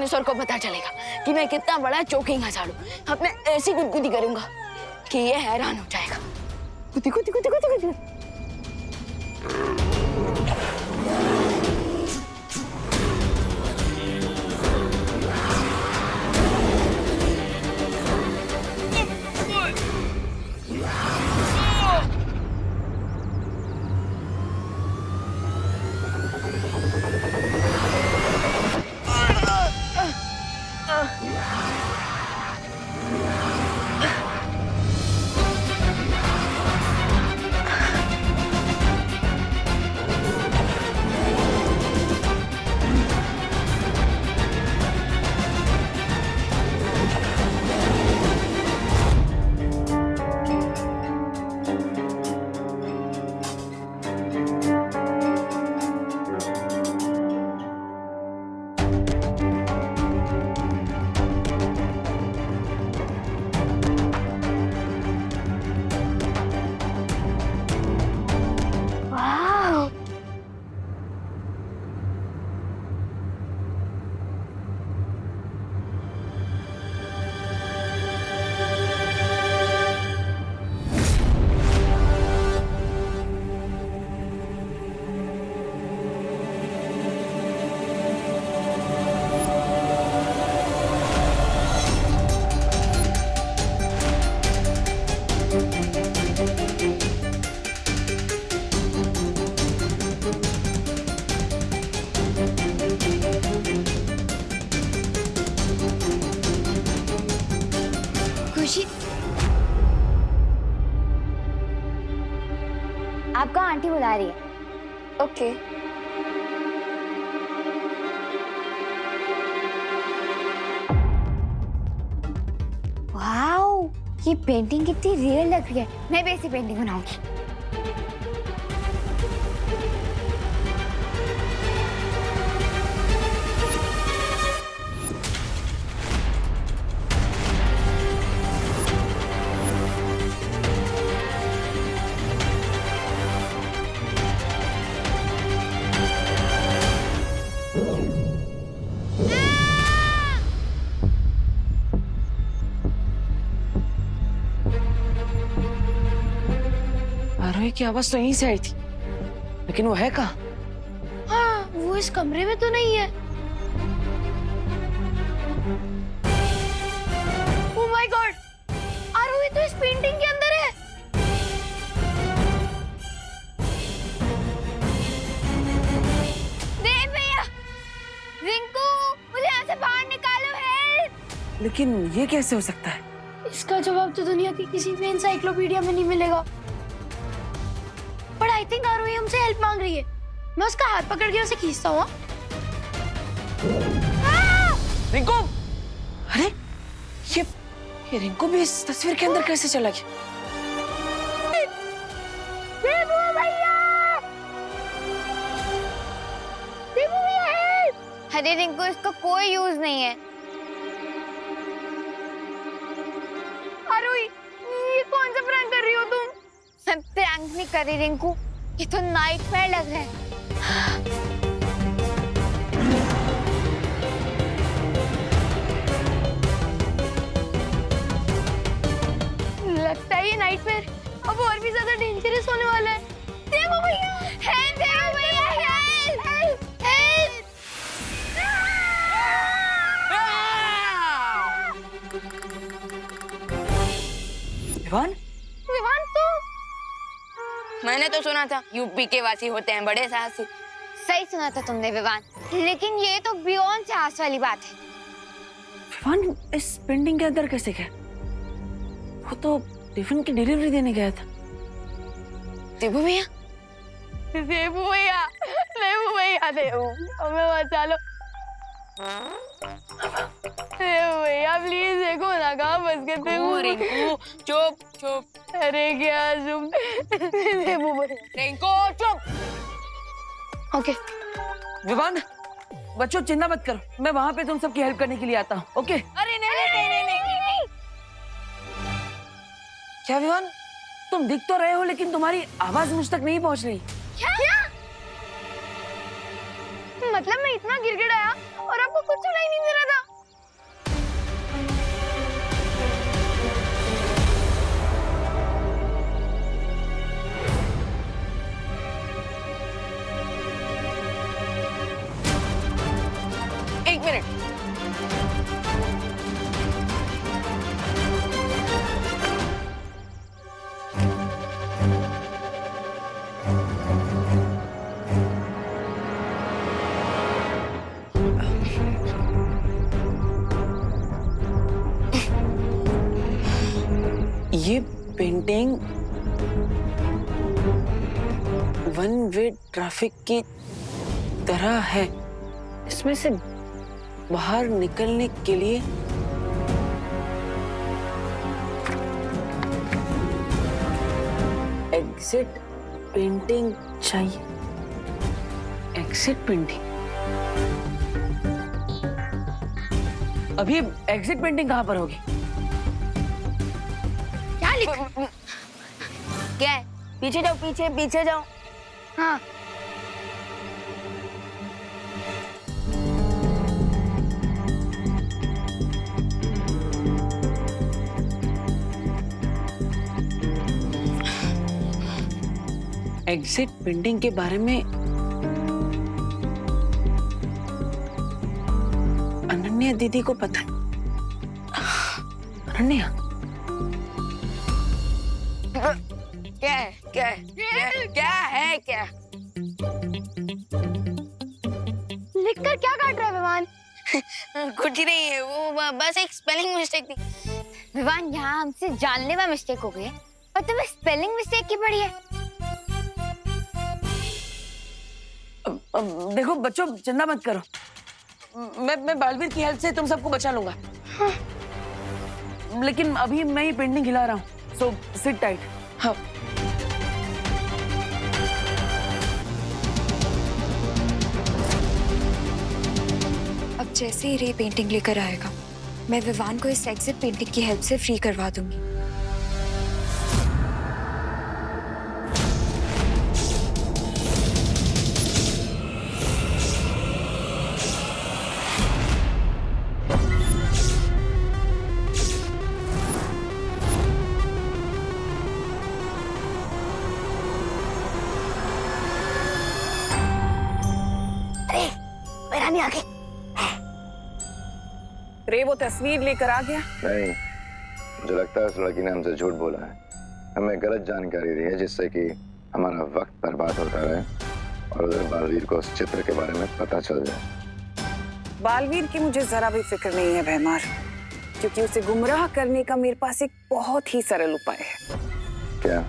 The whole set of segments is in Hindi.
डायनासोर को पता चलेगा कि मैं कितना बड़ा चोकिंग हजारू, अब मैं ऐसी गुदगुदी करूंगा कि ये हैरान हो जाएगा। गुदी गुदी गुदी गुदी गुदी। आपका आंटी बुला रही है। ओके। वाओ, ये पेंटिंग कितनी रियल लग रही है। मैं भी ऐसी पेंटिंग बनाऊंगी। आरोही की आवाज तो यहीं से आई थी, लेकिन वो है कहाँ? हाँ, वो इस कमरे में तो नहीं है। ओह माय गॉड, आरोही तो इस पेंटिंग के अंदर है। देव भैया, रिंकू, मुझे यहाँ से बाहर निकालो, हेल्प। लेकिन ये कैसे हो सकता है? इसका जवाब तो दुनिया की किसी भी एनसाइक्लोपीडिया में नहीं मिलेगा। पर आई थिंक आरोही हमसे हेल्प मांग रही है। मैं उसका हाथ पकड़ के उसे खींचता हूँ। रिंकू! अरे ये रिंकू भी इस तस्वीर के अंदर कैसे चला गया? देवू भैया! देवू भैया हेल्प! अरे रिंकू, इसका कोई यूज नहीं है। आरोही, ये कौन सा प्रैंक कर रही हो तुम? मैं प्रैंक नहीं कर रही रिंकू, ये तो नाइटमेयर लग रहा है। लगता है ये नाइटमेयर अब और भी ज्यादा डेंजरस होने वाला है। देवू भैया, हेल्प! देवू भैया, help! Help! Help! Vivaan? Vivaan, तू? मैंने तो सुना था यूपी के वासी होते हैं बड़े साहसी। सही सुना था तुमने विवान, लेकिन ये तो बियॉन्ड साहस वाली बात है। विवान इस पेंटिंग के अंदर कैसे गया? वो तो टिफिन की डिलीवरी देने गया था। देवू भैया, देवू भैया, देवू भैया, देवू हमें बचा लो। देवू भैया प्लीज, देखो ना कहाँ फंस गए थे। रिंकू चुप चुप। अरे क्या चुप? देवू भैया, रिंकू चुप। ओके। विवान, बच्चों चिंता मत करो, मैं वहां पे तुम सबकी हेल्प करने के लिए आता हूँ। ओके? अरे नहीं। क्या विवान, तुम दिख तो रहे हो लेकिन तुम्हारी आवाज मुझ तक नहीं पहुंच रही। क्या? मतलब मैं इतना गिड़गिड़ाया और आपको कुछ सुनाई नहीं दे रहा था। एक मिनट। ये पेंटिंग वन वे ट्रैफिक की तरह है। इसमें से बाहर निकलने के लिए एग्जिट पेंटिंग चाहिए। Exit painting? अभी एग्जिट पेंटिंग कहां पर होगी? क्या लिखा? क्या है? पीछे जाओ, पीछे पीछे जाओ। हाँ। एग्जिट पेंटिंग के बारे में अनन्या दीदी को पता है। अनन्या, क्या है? क्या है? क्या है? क्या लिखकर क्या काट रहा है विवान? कुछ नहीं है, वो बस एक स्पेलिंग मिस्टेक थी। विवान, यहाँ हमसे जानलेवा मिस्टेक हो गई है और तुम्हें स्पेलिंग मिस्टेक की पड़ी है। देखो बच्चों, चिंता मत करो। मैं बालवीर की हेल्प से तुम सबको बचा लूंगा। हाँ। लेकिन अभी मैं ही पेंटिंग हिला रहा हूँ, सो सिट टाइट। हाँ। अब जैसे ही रे पेंटिंग लेकर आएगा, मैं विवान को इस एग्जिट पेंटिंग की हेल्प से फ्री करवा दूंगी। नहीं आगे। रे वो तस्वीर लेकर आ गया? नहीं, मुझे लगता है उस लड़की ने हमसे झूठ बोला है। हमें गलत जानकारी दी है जिससे कि हमारा वक्त बर्बाद होता रहे और उधर बालवीर को उस चित्र के बारे में पता चल जाए। बालवीर की मुझे जरा भी फिक्र नहीं है भैमार, क्योंकि उसे गुमराह करने का मेरे पास एक बहुत ही सरल उपाय है। क्या?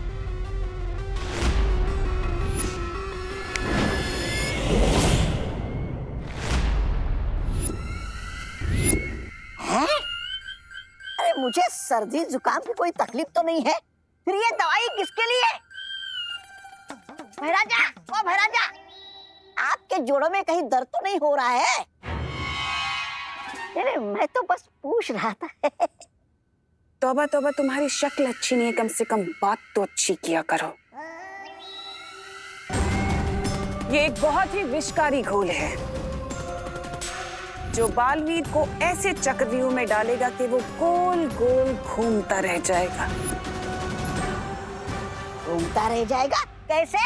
अरे मुझे सर्दी जुकाम की कोई तकलीफ तो नहीं है, फिर ये दवाई किसके लिए? भैराजा, ओ भैराजा, आपके जोड़ों में कहीं दर्द तो नहीं हो रहा है? अरे मैं तो बस पूछ रहा था। तौबा तौबा, तुम्हारी शक्ल अच्छी नहीं है, कम से कम बात तो अच्छी किया करो। ये एक बहुत ही विषकारी घोल है जो बालवीर को ऐसे चक्रव्यूह में डालेगा कि वो गोल गोल घूमता रह जाएगा। घूमता रह जाएगा? कैसे?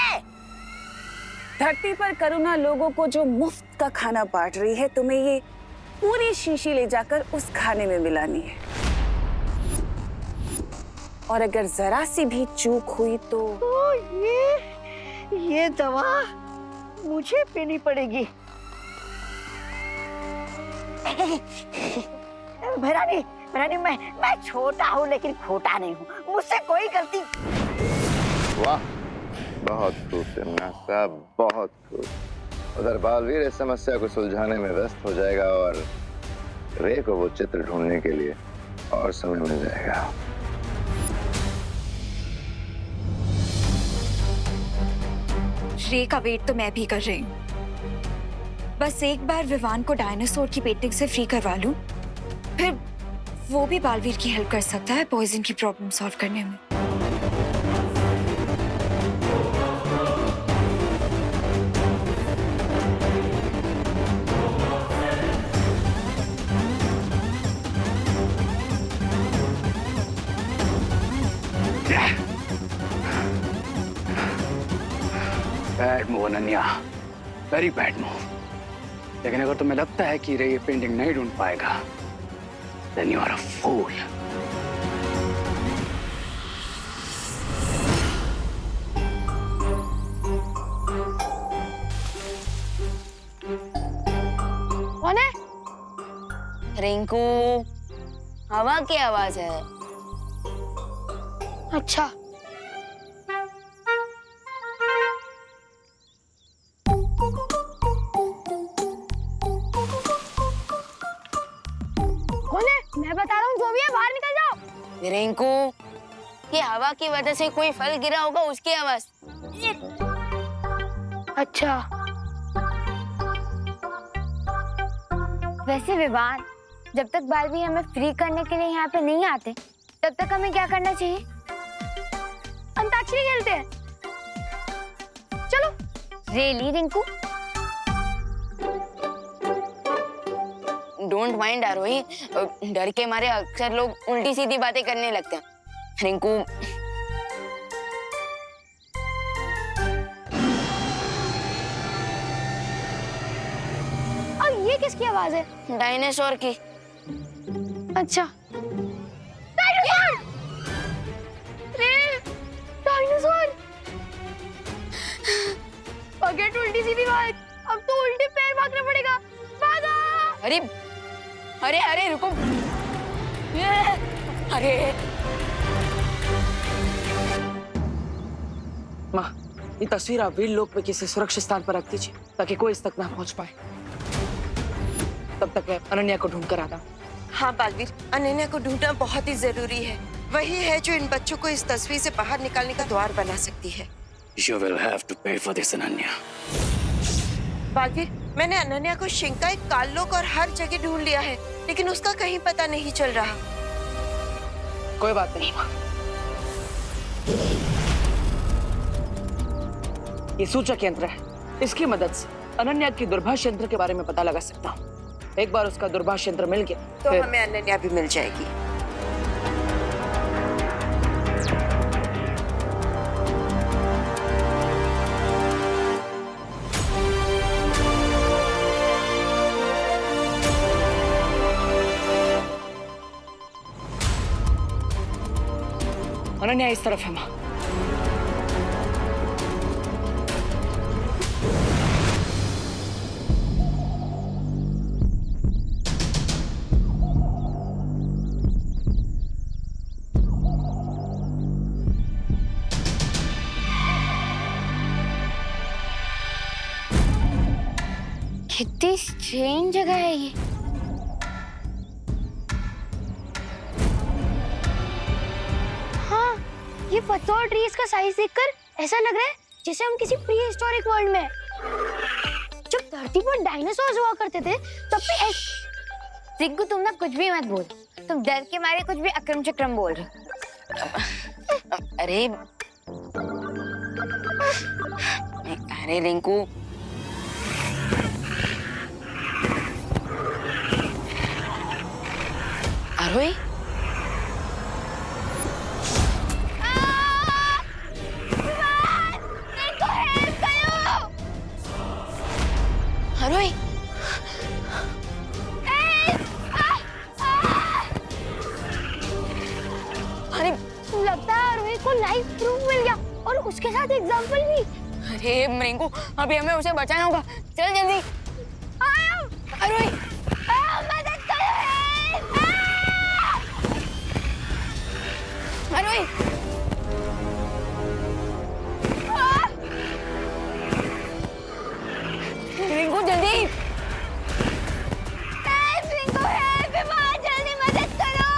धरती पर करुणा लोगों को जो मुफ्त का खाना बांट रही है, तुम्हें ये पूरी शीशी ले जाकर उस खाने में मिलानी है। और अगर जरा सी भी चूक हुई तो ये दवा मुझे पीनी पड़ेगी। भैरानी, भैरानी, मैं छोटा हूँ लेकिन खोटा नहीं हूँ, मुझसे कोई गलती। वाह, बहुत खूब यमुना साहब, बहुत खूब। उधर बालवीर इस समस्या को सुलझाने में व्यस्त हो जाएगा और रे को वो चित्र ढूंढने के लिए और समय मिल जाएगा। रे का वेट तो मैं भी कर रही हूँ। बस एक बार विवान को डायनासोर की पेंटिंग से फ्री करवा लूं, फिर वो भी बालवीर की हेल्प कर सकता है पॉइजन की प्रॉब्लम सॉल्व करने में। Bad move Ananya, very bad move. लेकिन अगर तुम्हें लगता है कि रे ये पेंटिंग नहीं ढूंढ पाएगा, then you are a fool. कौन है? रिंकू, हवा की आवाज है। अच्छा, कौन है? मैं बता रहा हूँ, जो भी है बाहर निकल जाओ। रिंकू, ये हवा की वजह से कोई फल गिरा होगा, उसकी आवाज। अच्छा, वैसे विवान, जब तक बालवी हमें फ्री करने के लिए यहाँ पे नहीं आते, तब तक हमें क्या करना चाहिए? अंताक्षरी खेलते हैं। चलो। रेली रिंकू? डोंट माइंड आरोही, डर के मारे अक्सर लोग उल्टी सीधी बातें करने लगते हैं। रिंकू, और ये किसकी आवाज है? डायनासोर की। अच्छा, डायनासोर! डायनासोर! फॉरगेट उल्टी सीधी बात, अब तो उल्टे पैर भागना पड़ेगा। भागो! अरे अरे अरे रुको, अरे माँ, ये तस्वीर आप वीर लोक में किसी सुरक्षित स्थान पर रख दीजिए ताकि कोई इस तक ना पहुंच पाए। तब तक मैं अनन्या को ढूंढ कर आता हूँ। हाँ बालवीर, अनन्या को ढूंढना बहुत ही जरूरी है। वही है जो इन बच्चों को इस तस्वीर से बाहर निकालने का द्वार बना सकती है। You will have to pay for this, Ananya. Baalveer, मैंने अनन्या को शिंकाई, काल्लोक और हर जगह ढूंढ लिया है, लेकिन उसका कहीं पता नहीं चल रहा। कोई बात नहीं माँ, ये सूचक यंत्र है, इसकी मदद से अनन्या की दूरभाष यंत्र के बारे में पता लगा सकता हूँ। एक बार उसका दूरभाष यंत्र मिल गया तो फिर... हमें अनन्या भी मिल जाएगी। अनन्या इस तरफ है माँ। कितनी स्ट्रेंज जगह है ये। हाँ, ये पत्तों और ट्रीज का साइज देखकर ऐसा लग रहा है जैसे हम किसी प्री हिस्टोरिक वर्ल्ड में हैं। जब धरती पर डायनासोर्स हुआ करते थे तब भी रिंकू, तुम ना कुछ भी मत बोल, तुम डर के मारे कुछ भी अक्रम चक्रम बोल रहे हो। अरे अरे रिंकू, आरोही, आरोही, अरे लगता है आरोही को लाइव प्रूफ मिल गया और उसके साथ एग्जाम्पल भी। अरे रिंकू, अभी हमें उसे बचाना होगा, चल जल्दी। आरोही, मदद करो, आरोही, रिंकू जल्दी। रिंकू हेल्प, जल्दी मदद करो।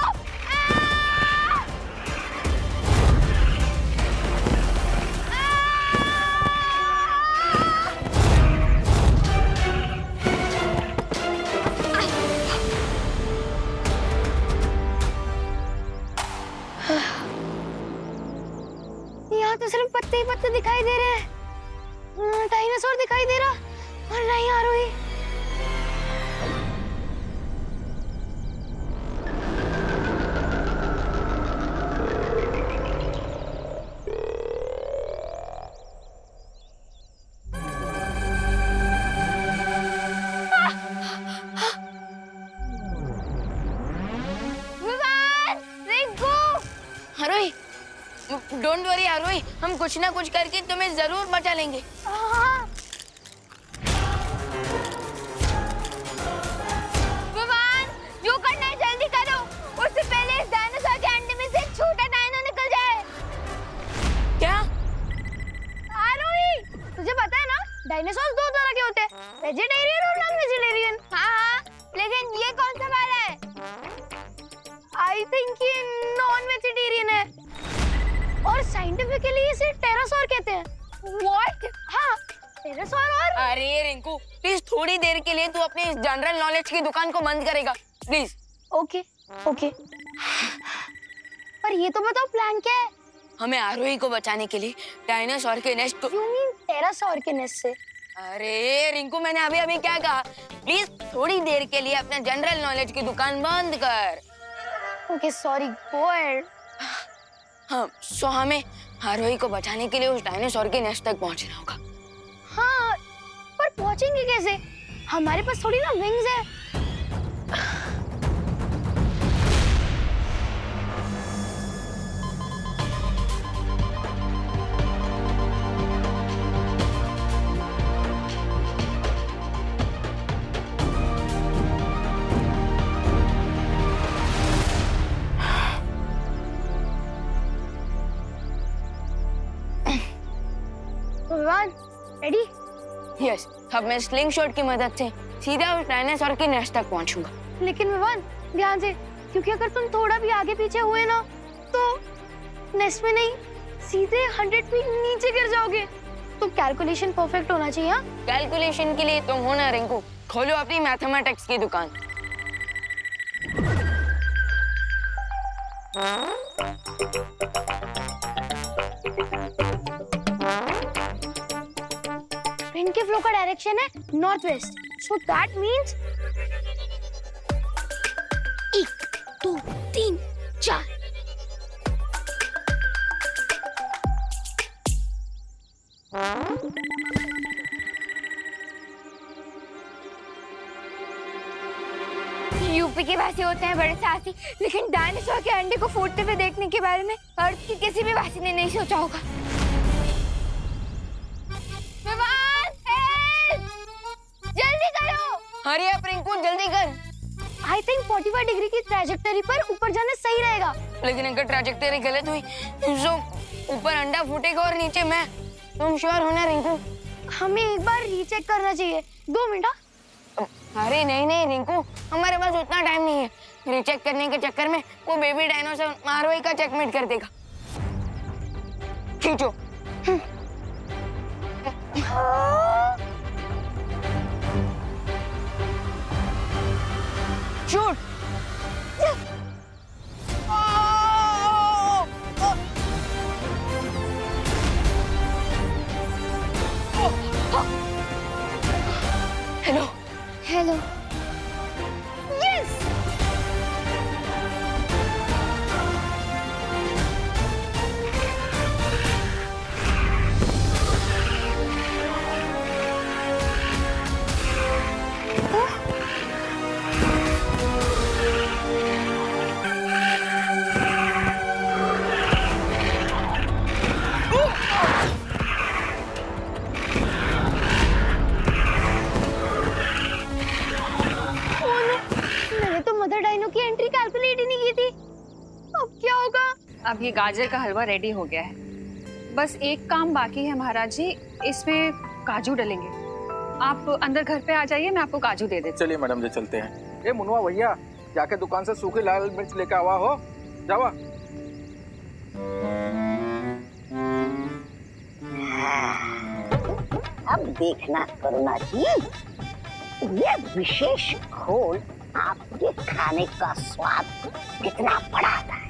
यहाँ तो सिर्फ पत्ते ही पत्ते दिखाई दे रहे हैं, डायनासोर दिखाई दे रहा और नहीं आरोही। डोंट वरी आरोही, हम कुछ ना कुछ करके तुम्हें जरूर बचा लेंगे। हाँ। विवान, जो करना है जल्दी करो, उससे पहले इस डायनासोर के अंडे में से एक छोटा डायनो निकल जाए। क्या? आरोही, तुझे पता है ना, डायनासोर दो तरह के होते हैं, वेजिटेरियन और नॉन वेजिटेरियन। हाँ, लेकिन ये कौन सा वाला है? आई थिंक ये नॉन वेजिटेरियन है और साइंटिफिकली इसे टेरासोर कहते हैं। व्हाट? हाँ, टेरासोर। और अरे रिंकू, प्लीज थोड़ी देर के लिए तू अपनी इस जनरल नॉलेज की दुकान को बंद करेगा, प्लीज। ओके ओके, पर ये तो बताओ प्लान क्या है? हमें आरोही को बचाने के लिए डायनासोर के नेस्ट को। यू मीन टेरासोर के नेस्ट से? अरे रिंकू, मैंने अभी अभी क्या कहा? प्लीज थोड़ी देर के लिए अपना जनरल नॉलेज की दुकान बंद कर। Okay sorry, go ahead. हाँ, सो हमें आरोही को बचाने के लिए उस डायनासोर के नेस्ट तक पहुंचना होगा। हाँ, पर पहुंचेंगे कैसे? हमारे पास थोड़ी ना विंग्स है। विवान, रेडी? यस, अब मैं स्लिंग शॉट की मदद से सीधा उस डायनासोर के नेस्ट तक पहुंचूंगा। लेकिन विवान, ध्यान से, क्योंकि अगर तुम थोड़ा भी आगे पीछे हुए ना, तो नेस्ट में नहीं, सीधे 100 फीट नीचे गिर जाओगे। तो कैलकुलेशन परफेक्ट होना चाहिए। हाँ, कैलकुलेशन के लिए तुम हो ना रिंकू, खोलो अपनी मैथमेटिक्स की दुकान। विंड के फ्लो का डायरेक्शन है north west, so that means 1 2 3 4। UP के वासी होते हैं बड़े साहसी, लेकिन डायनासोर के अंडे को फूटते हुए देखने के बारे में अर्थ की किसी भी वासी ने नहीं सोचा होगा। विवान, हेल्प! जल्दी करो। हरी अप रिंकू, जल्दी कर। आई थिंक 45 डिग्री की ट्रैजेक्टरी पर ऊपर जाना सही रहेगा। लेकिन अगर ट्रैजेक्टरी गलत हुई तो ऊपर अंडा फूटेगा और नीचे मैं। तुम श्योर हो ना रिंकू? हमें एक बार रीचेक करना चाहिए। 2 मिनट। अरे नहीं रिंकू, हमारे पास उतना टाइम नहीं है। रीचेक करने के चक्कर में वो बेबी डायनासोर आरोही का चेकमेट कर देगा। खींचो। शूट। Hello hello. यस। मैंने तो मदर डायनो की एंट्री कैलकुलेट ही नहीं की थी। अब क्या होगा? अब ये गाजर का हलवा रेडी हो गया है, बस एक काम बाकी है महाराज जी, इसमें काजू डलेंगे। आप अंदर घर पे आ जाइए, मैं आपको काजू दे देती। चलिए मैडम जी, चलते हैं। ए मुनवा भैया, जाके दुकान से सूखी लाल मिर्च लेके आवा हो, जावा। अब देखना करुणा जी, ये विशेष घोल आपके खाने का स्वाद कितना बढ़ाता है।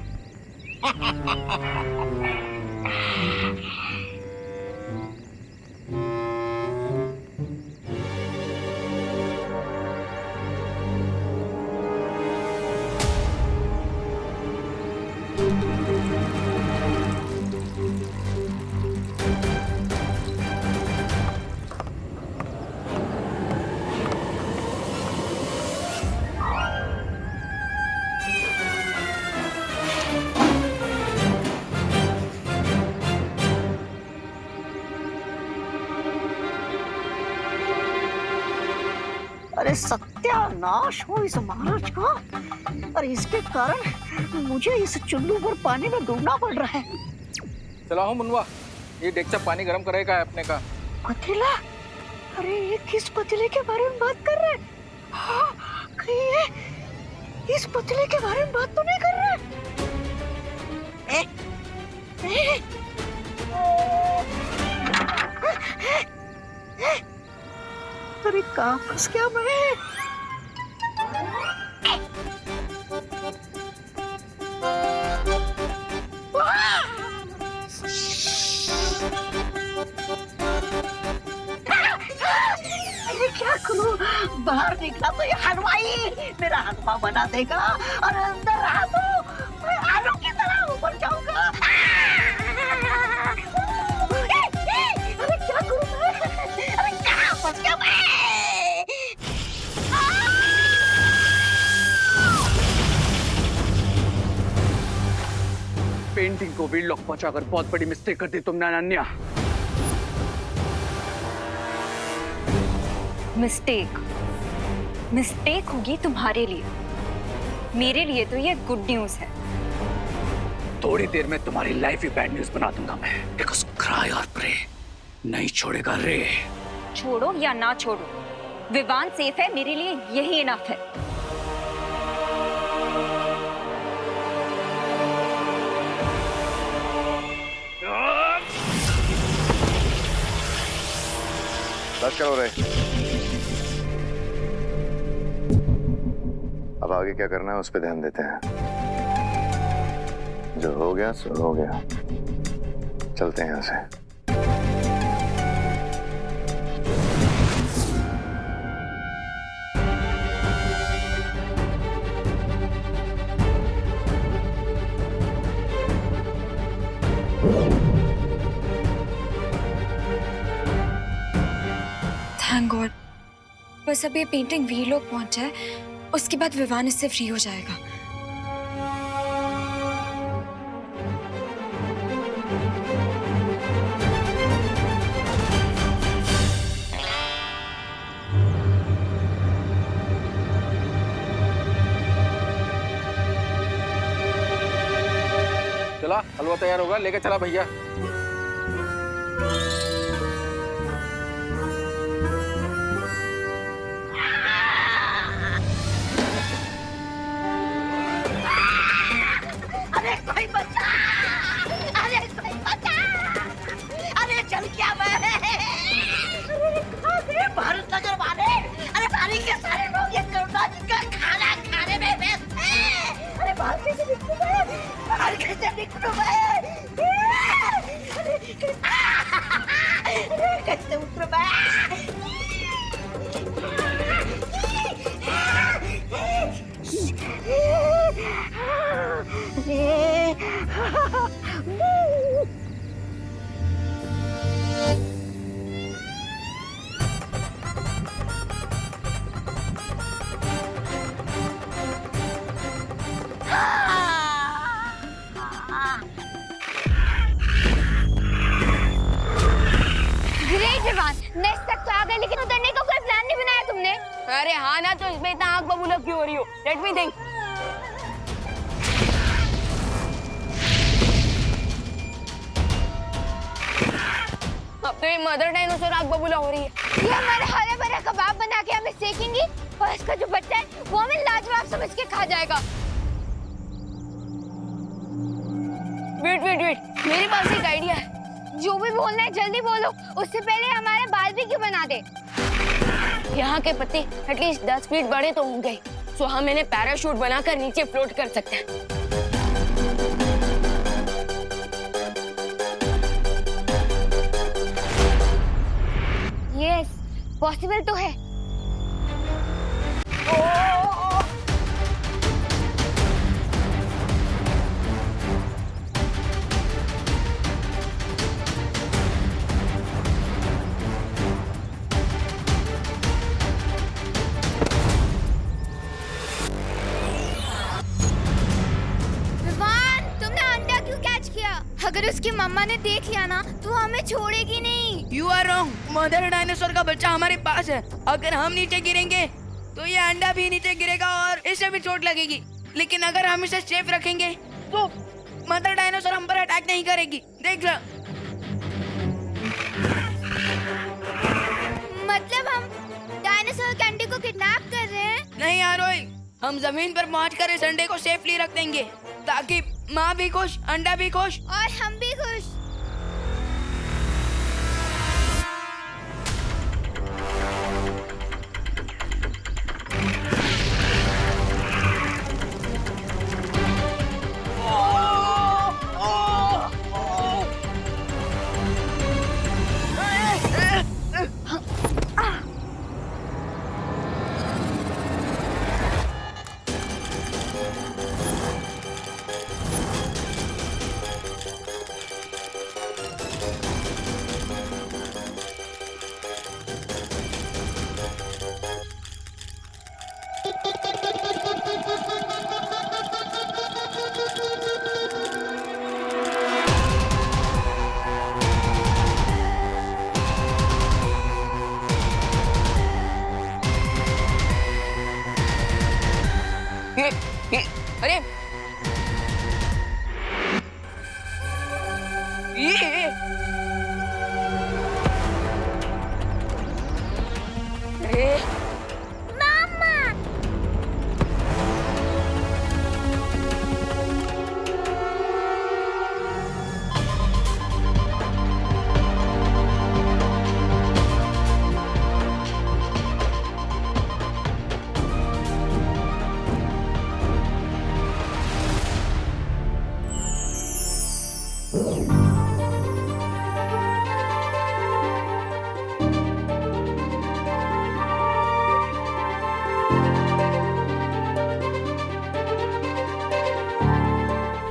अरे सत्यानाश हो इस महाराज का। अरे इसके कारण मुझे इस चुल्लू पर पानी में डूबना पड़ रहा है। चला हूँ मुनवा, ये डेक्चा पानी गर्म करेगा है अपने का। पतीला? अरे ये किस पतीले के बारे में बात कर रहे हैं? हाँ, कहीं ये इस पतीले के बारे में बात तो नहीं कर रहे? अरे कहाँ फंस गया मैं? अरे क्या करूं? बाहर निकला तो ये हलवाई मेरा हलवा बना देगा और अंदर रहा तो मैं आलू की तरह ऊपर जाऊंगा। अरे क्या करूं मैं? अरे कहाँ फंस गया मैं? पेंटिंग को वीडलॉक पहुंचाकर बहुत बड़ी मिस्टेक कर दी तुमने अनन्या। मिस्टेक होगी तुम्हारे लिए, मेरे लिए तो ये गुड न्यूज है। थोड़ी देर में तुम्हारी लाइफ ही बैड न्यूज बना दूंगा मैं। बिकॉज़ क्राई और प्रे नहीं छोड़ेगा रे। छोड़ो या ना छोड़ो, विवान सेफ है, मेरे लिए यही इनफ है। बस करो रे। अब आगे क्या करना है उस पर ध्यान देते हैं। जो हो गया सो हो गया, चलते हैं यहाँ से। थैंक गॉड, बस अब ये पेंटिंग वीलोग पहुंच जाए, उसके बाद विवान इससे फ्री हो जाएगा। चला, हलवा तैयार होगा, लेके चला भैया। अरे कोई बचा! अरे कोई बचा! अरे चल क्या मैं? अरे भारत नगर वाले, अरे सारे के सारे लोग ये करुणा जी का खाना खाने में व्यस्त हैं। अरे बाहर कैसे निकलूं मैं? बाहर कैसे निकलूं मैं? अरे कैसे उतरूं मैं? ग्रेट विवान, नेक्स्ट तक तो आ गए, लेकिन उतरने का कोई प्लान नहीं बनाया तुमने। अरे हाँ ना, तो इसमें इतना आग बबूला क्यों हो रही हो? Let me think. अब तो ये मदर डायनासोर आग बबूला हो रही है। ये हमारे हरे भरे कबाब बना के हमें सेकेंगी और इसका जो बच्चा है वो हमें लाजवाब समझ के खा जाएगा। वेट वेट वेट, मेरे पास एक आइडिया है। जो भी बोलना है जल्दी बोलो, उससे पहले हमारे बारबेक्यू बना दे। यहाँ के पत्ते एटलीस्ट 10 फीट बड़े तो होंगे, सो हम इन्हें पैराशूट बनाकर नीचे फ्लोट कर सकते हैं। यस, पॉसिबल तो है। अगर उसकी मम्मा ने देख लिया ना तो हमें छोड़ेगी नहीं। You are wrong. Mother dinosaur का बच्चा हमारे पास है। अगर हम नीचे गिरेंगे तो ये अंडा भी नीचे गिरेगा और इसे भी चोट लगेगी। लेकिन अगर हम इसे सेफ रखेंगे तो मदर डायनासोर हम पर अटैक नहीं करेगी। देख लो। मतलब हम डायनासोर के अंडे को किडनैप कर रहे हैं? नहीं आरोही, हम जमीन पर पहुंचकर इस अंडे को सेफली रख देंगे ताकि माँ भी खुश, अंडा भी खुश और हम भी खुश। अरे ये अरे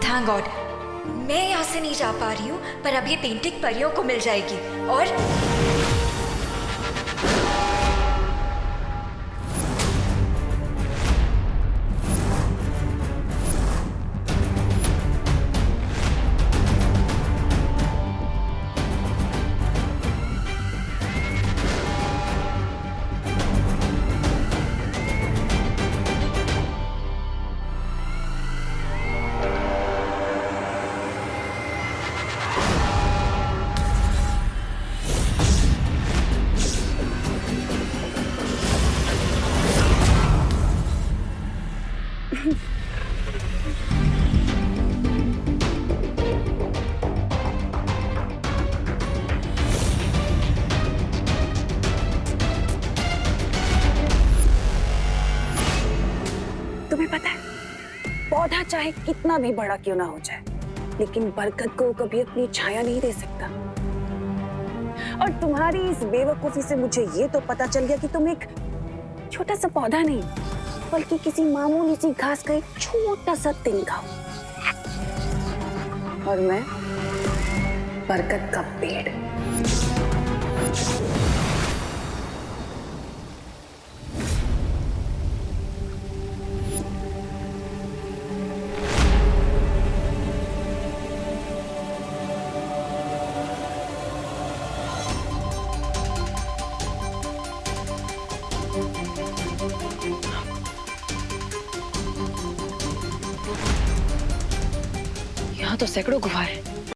थैंक गॉड मैं यहाँ से नहीं जा पा रही हूँ, पर अब ये पेंटिंग परियों को मिल जाएगी। और तुम्हें पता है, पौधा चाहे कितना भी बड़ा क्यों ना हो जाए, लेकिन बरगद को कभी अपनी छाया नहीं दे सकता। और तुम्हारी इस बेवकूफी से मुझे ये तो पता चल गया कि तुम एक छोटा सा पौधा नहीं, बल्कि किसी मामूली सी घास का एक छोटा सा तिनका हो। और मैं बरगद का पेड़। यहाँ तो सैकड़ों गुफा है।